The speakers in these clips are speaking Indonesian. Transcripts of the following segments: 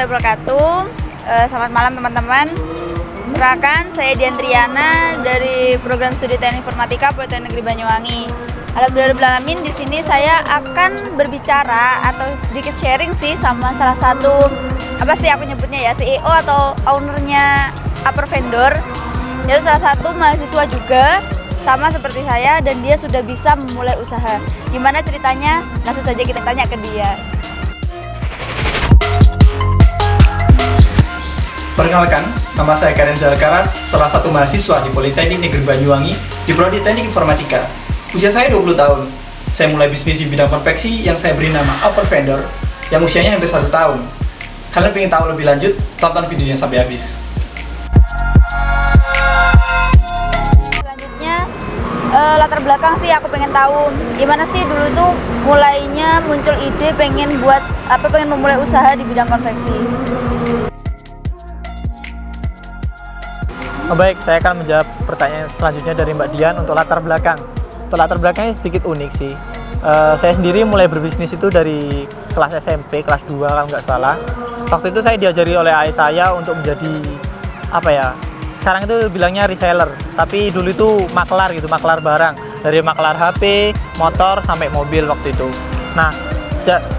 warahmatullahi wabarakatuh. Selamat malam teman-teman. Perkenalkan, saya Dian Triana dari program studi Teknik Informatika Politeknik Negeri Banyuwangi. Alhamdulillahirrahmanirrahim, di sini saya akan berbicara atau sedikit sharing sih sama salah satu aku nyebutnya ya, CEO atau ownernya upper vendor. Dia salah satu mahasiswa juga sama seperti saya dan dia sudah bisa memulai usaha. Gimana ceritanya? Langsung saja kita tanya ke dia. Perkenalkan, nama saya Karenza Alcaraz, salah satu mahasiswa di Politeknik Negeri Banyuwangi di Prodi Teknik Informatika. Usia saya 20 tahun. Saya mulai bisnis di bidang konveksi yang saya beri nama Upper Vendor, yang usianya hampir 1 tahun. Kalian ingin tahu lebih lanjut? Tonton videonya sampai habis. Selanjutnya, latar belakang sih aku pengen tahu gimana sih dulu tuh mulainya muncul ide pengen memulai usaha di bidang konveksi. Baik, saya akan menjawab pertanyaan selanjutnya dari Mbak Dian untuk latar belakang. Untuk latar belakangnya sedikit unik sih. Saya sendiri mulai berbisnis itu dari kelas SMP, kelas 2 kalau nggak salah. Waktu itu saya diajari oleh ayah saya untuk menjadi sekarang itu bilangnya reseller, tapi dulu itu maklar gitu, maklar barang. Dari maklar HP, motor, sampai mobil waktu itu. Nah,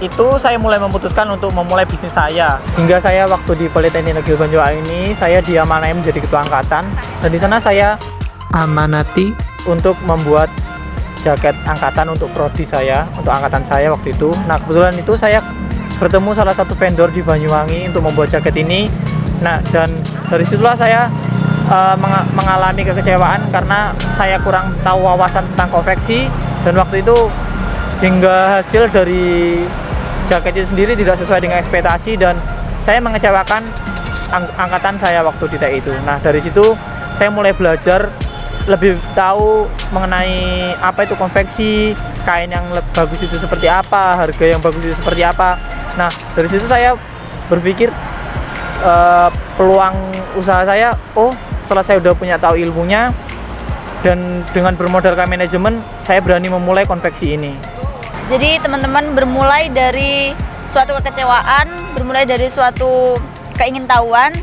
itu saya mulai memutuskan untuk memulai bisnis saya. Hingga saya waktu di Politeknik Negeri Banyuwangi ini, saya diamanai menjadi ketua angkatan. Dan di sana saya amanati untuk membuat jaket angkatan untuk prodi saya, untuk angkatan saya waktu itu. Nah, kebetulan itu saya bertemu salah satu vendor di Banyuwangi untuk membuat jaket ini. Nah, dan dari situlah saya mengalami kekecewaan karena saya kurang tahu wawasan tentang konveksi, dan waktu itu hingga hasil dari jaket itu sendiri tidak sesuai dengan ekspektasi dan saya mengecewakan angkatan saya waktu di TI itu. Nah, dari situ saya mulai belajar lebih tahu mengenai apa itu konveksi, kain yang bagus itu seperti apa, harga yang bagus itu seperti apa. Nah, dari situ saya berpikir peluang usaha saya, setelah saya udah punya tahu ilmunya dan dengan bermodalkan manajemen, saya berani memulai konveksi ini. Jadi teman-teman, bermulai dari suatu kekecewaan, bermulai dari suatu keingintahuan,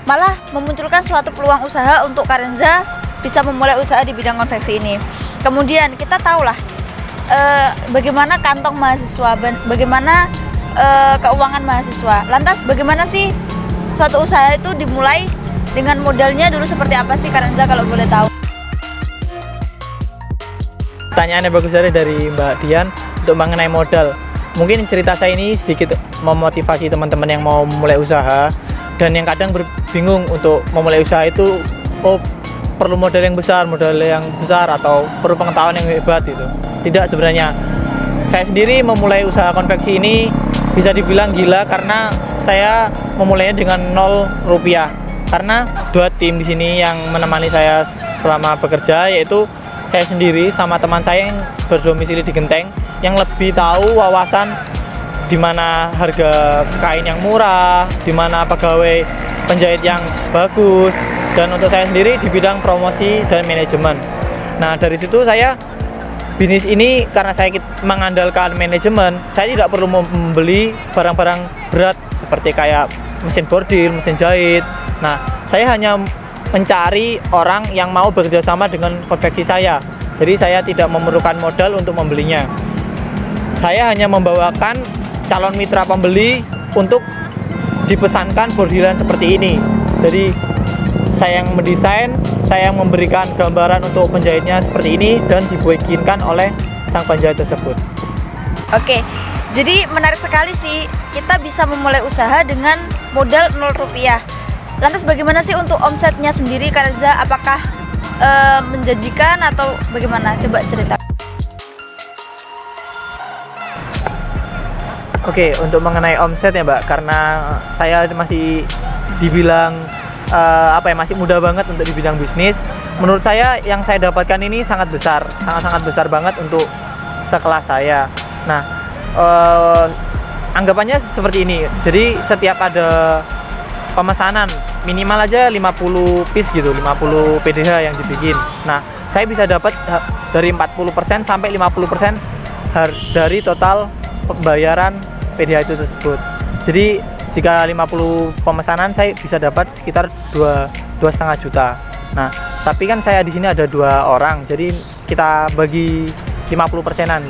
malah memunculkan suatu peluang usaha untuk Karenza bisa memulai usaha di bidang konveksi ini. Kemudian kita tahulah bagaimana kantong mahasiswa, bagaimana keuangan mahasiswa. Lantas bagaimana sih suatu usaha itu dimulai, dengan modalnya dulu seperti apa sih Karenza kalau boleh tahu? Pertanyaannya bagus dari Mbak Dian untuk mengenai modal. Mungkin cerita saya ini sedikit memotivasi teman-teman yang mau memulai usaha dan yang kadang bingung untuk memulai usaha itu perlu modal yang besar atau perlu pengetahuan yang hebat itu. Tidak, sebenarnya saya sendiri memulai usaha konveksi ini bisa dibilang gila karena saya memulainya dengan 0 rupiah. Karena 2 tim di sini yang menemani saya selama bekerja, yaitu saya sendiri sama teman saya yang berdomisili di Genteng yang lebih tahu wawasan di mana harga kain yang murah, di mana pegawai penjahit yang bagus, dan untuk saya sendiri di bidang promosi dan manajemen. Nah, dari situ saya bisnis ini karena saya mengandalkan manajemen, saya tidak perlu membeli barang-barang berat seperti kayak mesin bordir, mesin jahit. Nah, saya hanya mencari orang yang mau bekerja sama dengan konveksi saya. Jadi saya tidak memerlukan modal untuk membelinya. Saya hanya membawakan calon mitra pembeli untuk dipesankan bordiran seperti ini. Jadi saya yang mendesain, saya yang memberikan gambaran untuk penjahitnya seperti ini dan dibikinkan oleh sang penjahit tersebut. Oke, jadi menarik sekali sih kita bisa memulai usaha dengan modal 0 rupiah. Lantas bagaimana sih untuk omsetnya sendiri Karenza? Apakah menjanjikan atau bagaimana? Coba cerita. Oke, untuk mengenai omset ya Mbak, karena saya masih dibilang masih muda banget untuk di bidang bisnis. Menurut saya yang saya dapatkan ini sangat besar besar banget untuk sekelas saya. Nah, anggapannya seperti ini. Jadi setiap ada pemesanan minimal aja 50 piece gitu, 50 PDH yang dibikin. Nah, saya bisa dapat dari 40% sampai 50% dari total pembayaran PDH itu tersebut. Jadi jika 50 pemesanan saya bisa dapat sekitar 2,5 juta. Nah, tapi kan saya di sini ada 2 orang, jadi kita bagi 50%-an.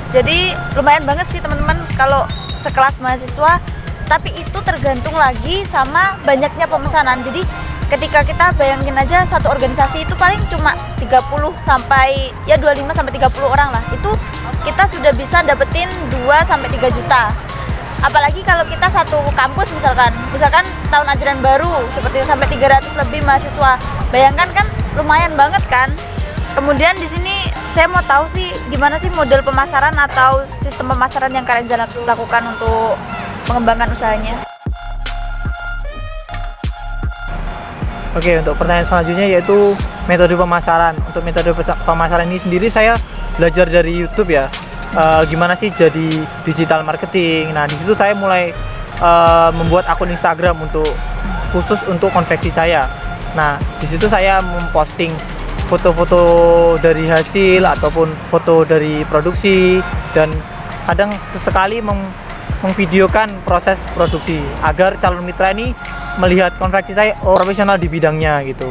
Jadi lumayan banget sih teman-teman kalau sekelas mahasiswa, tapi itu tergantung lagi sama banyaknya pemesanan. Jadi ketika kita bayangin aja satu organisasi itu paling cuma 30 sampai ya 25 sampai 30 orang lah. Itu kita sudah bisa dapetin 2 sampai 3 juta. Apalagi kalau kita satu kampus misalkan tahun ajaran baru seperti itu sampai 300 lebih mahasiswa. Bayangkan kan lumayan banget kan? Kemudian di sini saya mau tahu sih gimana sih model pemasaran atau sistem pemasaran yang kalian lakukan untuk mengembangkan usahanya. Oke, untuk pertanyaan selanjutnya yaitu metode pemasaran. Untuk metode pemasaran ini sendiri saya belajar dari YouTube ya. Gimana sih jadi digital marketing. Nah, di situ saya mulai membuat akun Instagram khusus untuk konveksi saya. Nah, di situ saya memposting foto-foto dari hasil ataupun foto dari produksi, dan kadang sekali memvideokan proses produksi agar calon mitra ini melihat konveksi saya profesional di bidangnya gitu.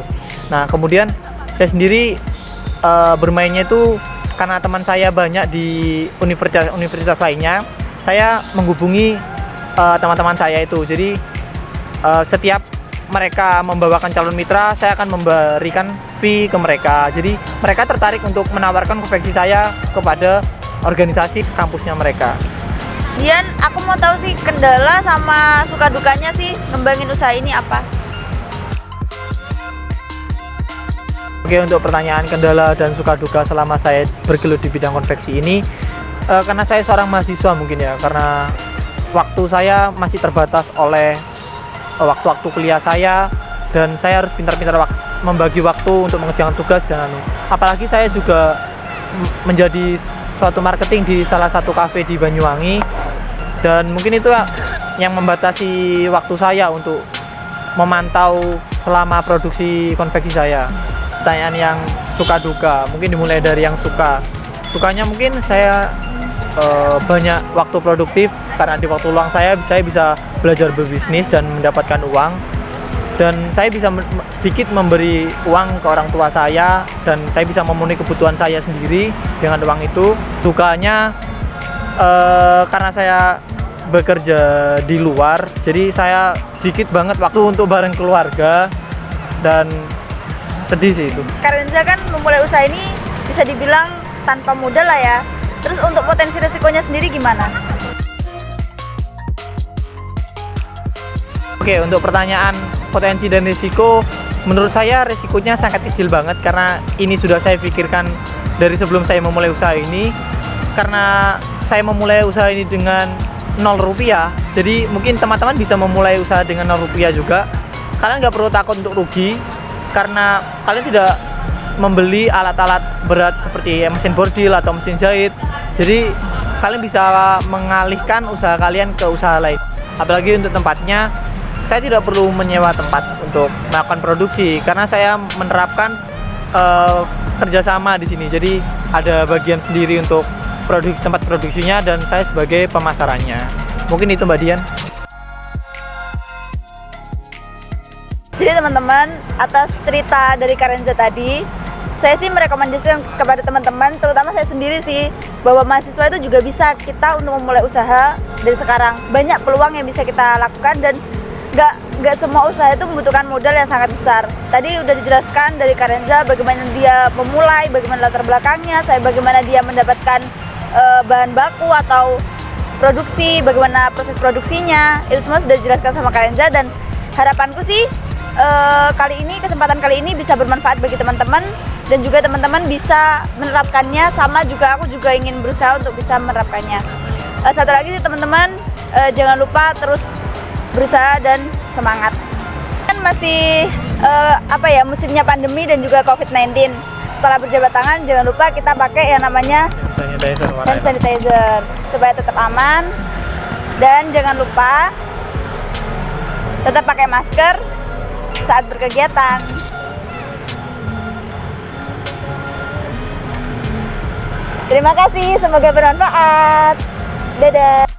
Nah, kemudian saya sendiri bermainnya itu karena teman saya banyak di universitas lainnya, saya menghubungi teman-teman saya itu. Jadi setiap mereka membawakan calon mitra, saya akan memberikan fee ke mereka. Jadi mereka tertarik untuk menawarkan konveksi saya kepada organisasi kampusnya mereka. Dian, aku mau tahu sih kendala sama suka dukanya sih ngembangin usaha ini apa? Oke, untuk pertanyaan kendala dan suka duka selama saya bergelut di bidang konveksi ini, karena saya seorang mahasiswa mungkin ya, karena waktu saya masih terbatas oleh waktu-waktu kuliah saya, dan saya harus pintar-pintar membagi waktu untuk mengerjakan tugas dan apalagi saya juga menjadi suatu marketing di salah satu kafe di Banyuwangi, dan mungkin itu yang membatasi waktu saya untuk memantau selama produksi konveksi saya. Pertanyaan yang suka duka, mungkin dimulai dari yang sukanya mungkin saya banyak waktu produktif, karena di waktu luang saya bisa belajar berbisnis dan mendapatkan uang, dan saya bisa sedikit memberi uang ke orang tua saya, dan saya bisa memenuhi kebutuhan saya sendiri dengan uang itu. Dukanya karena saya bekerja di luar, jadi saya sedikit banget waktu untuk bareng keluarga, dan sedih sih itu. Karenza kan memulai usaha ini bisa dibilang tanpa modal lah ya. Terus untuk potensi resikonya sendiri gimana? Oke, untuk pertanyaan potensi dan risiko, menurut saya risikonya sangat kecil banget, karena ini sudah saya pikirkan dari sebelum saya memulai usaha ini. Karena saya memulai usaha ini dengan 0 rupiah, jadi mungkin teman-teman bisa memulai usaha dengan 0 rupiah juga. Kalian nggak perlu takut untuk rugi, karena kalian tidak membeli alat-alat berat seperti mesin bordil atau mesin jahit. Jadi kalian bisa mengalihkan usaha kalian ke usaha lain. Apalagi untuk tempatnya, saya tidak perlu menyewa tempat untuk melakukan produksi, karena saya menerapkan kerjasama di sini. Jadi ada bagian sendiri untuk tempat produksinya, dan saya sebagai pemasarannya. Mungkin itu Mbak Dian. Jadi teman-teman, atas cerita dari Karenza tadi, saya sih merekomendasikan kepada teman-teman, terutama saya sendiri sih, bahwa mahasiswa itu juga bisa kita untuk memulai usaha dari sekarang. Banyak peluang yang bisa kita lakukan, dan nggak semua usaha itu membutuhkan modal yang sangat besar. Tadi udah dijelaskan dari Karenza bagaimana dia memulai, bagaimana latar belakangnya, bagaimana dia mendapatkan bahan baku atau produksi, bagaimana proses produksinya. Itu semua sudah dijelaskan sama Karenza, dan harapanku sih kesempatan kali ini bisa bermanfaat bagi teman-teman, dan juga teman-teman bisa menerapkannya, sama juga aku juga ingin berusaha untuk bisa menerapkannya. Satu lagi sih teman-teman, jangan lupa terus berusaha dan semangat. Kan masih musimnya pandemi dan juga COVID-19. Setelah berjabat tangan, jangan lupa kita pakai yang namanya hand sanitizer supaya tetap aman, dan jangan lupa tetap pakai masker saat berkegiatan. Terima kasih, semoga bermanfaat. Dadah.